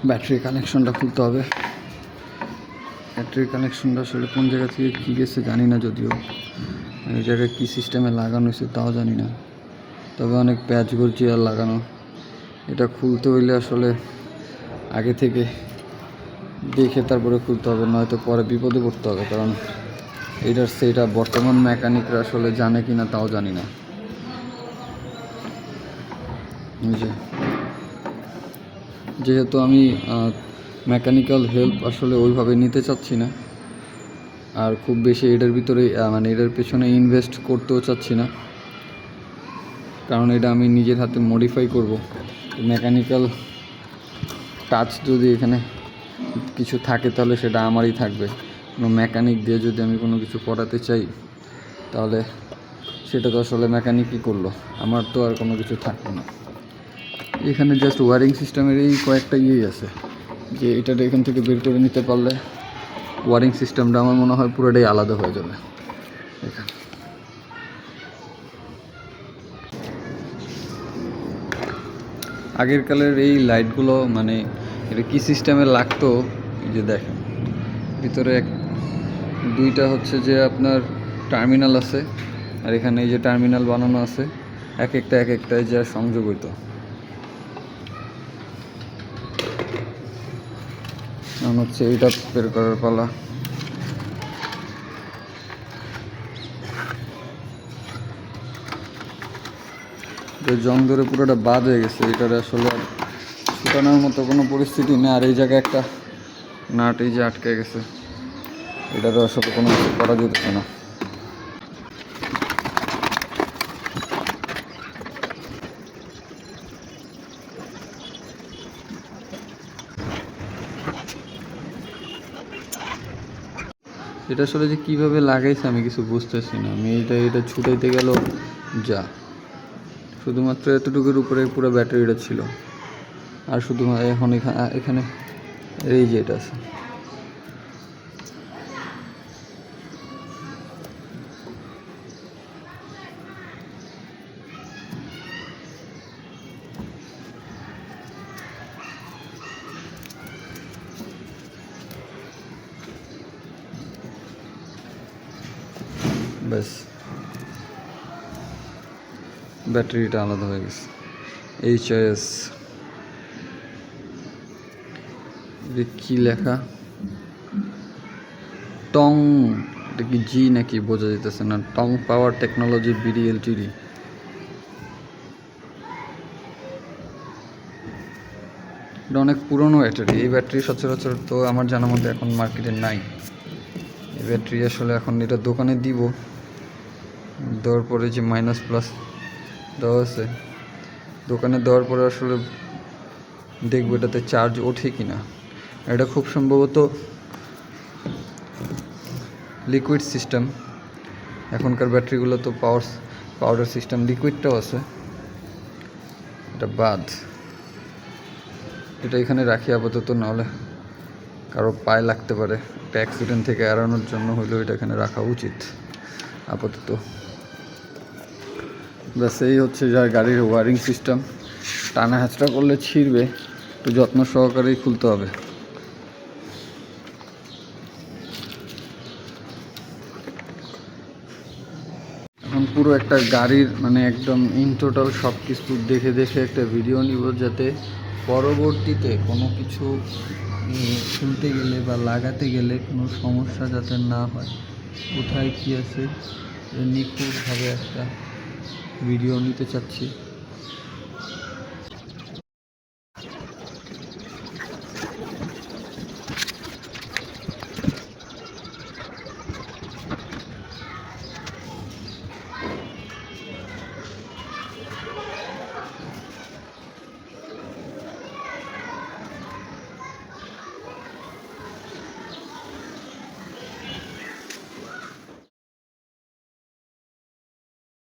Battery কানেকশনটা খুলতে হবে। ব্যাটারি কানেকশনটা আসলে কোন জায়গা থেকে কী গেছে জানি না, যদিও এই জায়গায় কী সিস্টেমে লাগানো হয়েছে তাও জানি না, তবে অনেক প্যাচ গর্জিয়ার লাগানো। এটা খুলতে হইলে আসলে আগে থেকে দেখে তারপরে খুলতে হবে, নয়তো পরে বিপদে পড়তে হবে। কারণ এটার সেটা বর্তমান মেকানিকরা আসলে জানে কি না তাও জানি না। যেহেতু আমি মেকানিক্যাল হেল্প আসলে ওইভাবে নিতে চাচ্ছি না, আর খুব বেশি এটার ভিতরে মানে এটার পেছনে ইনভেস্ট করতেও চাচ্ছি না, কারণ এটা আমি নিজের হাতে মডিফাই করব। মেকানিক্যাল টাচ যদি এখানে কিছু থাকে তাহলে সেটা আমারই থাকবে। কোনো মেকানিক দিয়ে যদি আমি কোনো কিছু করাতে চাই তাহলে সেটা তো আসলে মেকানিকই করলো, আমার তো আর কোনো কিছু থাকবে না। এখানে জাস্ট ওয়ারিং সিস্টেমের এই কয়েকটা ইয়েই আছে, যে এটা এখান থেকে বের করে নিতে পারলে ওয়ারিং সিস্টেমটা আমার মনে হয় পুরোটাই আলাদা হয়ে যাবে। এখানে আগের কালের এই লাইটগুলো মানে এটা কী সিস্টেমে লাগতো, এই যে দেখেন ভিতরে দুইটা হচ্ছে যে আপনার টার্মিনাল আছে, আর এখানে এই যে টার্মিনাল বানানো আছে, এক একটায় যা সংযোগ হইতো। এখন হচ্ছে এইটা বের করার পালা। জং ধরে পুরোটা বাদ হয়ে গেছে, এটার আসলে ছুটানোর মতো কোনো পরিস্থিতি নেই। আর এই জায়গায় একটা নাট এই যে আটকে গেছে, এটারও আসলে কোনো কিছু করা যেতেছে না। এটা আসলে যে কীভাবে লাগাইছে আমি কিছু বুঝতেছি না। আমি এটা ছুটাইতে গেল যা শুধুমাত্র এতটুকুর উপরে পুরো ব্যাটারিটা ছিল, আর শুধুমাত্র এখন এখানে এই যে এটা আছে। ব্যাস ব্যাটারিটা আলাদা হয়ে গেছে। HIS কি লেখা, টং, এটা কি জি নাকি বোঝা যেতেছে না। টং পাওয়ার টেকনোলজি BD Ltd। এটা অনেক পুরনো ব্যাটারি। এই ব্যাটারি সচরাচর তো আমার জানার মধ্যে এখন মার্কেটে নাই। এই ব্যাটারি আসলে এখন এটা দোকানে দিব, দেওয়ার পরে যে মাইনাস প্লাস দেওয়া আছে, দোকানে দেওয়ার পরে আসলে দেখবো এটাতে চার্জ ওঠে কি না। এটা খুব সম্ভবত লিকুইড সিস্টেম। এখনকার ব্যাটারিগুলো তো পাউডার সিস্টেম, লিকুইডটাও আছে। এটা বাদ, এটা এখানে রাখি আপাতত, নাহলে কারো পায়ে লাগতে পারে। একটা অ্যাক্সিডেন্ট থেকে এড়ানোর জন্য হইলেও এটা এখানে রাখা উচিত আপাতত। ব্যাস এই হচ্ছে যার গাড়ির ওয়ারিং সিস্টেম। টানা হ্যাচড়া করলে ছিঁড়বে, একটু যত্ন সহকারেই খুলতে হবে। এখন পুরো একটা গাড়ির মানে একদম ইন টোটাল সব কিছু দেখে একটা ভিডিও নিব, যাতে পরবর্তীতে কোনো কিছু খুলতে গেলে বা লাগাতে গেলে কোনো সমস্যা যাতে না হয়। কোথায় কী আছে নিখুঁতভাবে একটা ভিডিও নিতে চাচ্ছি।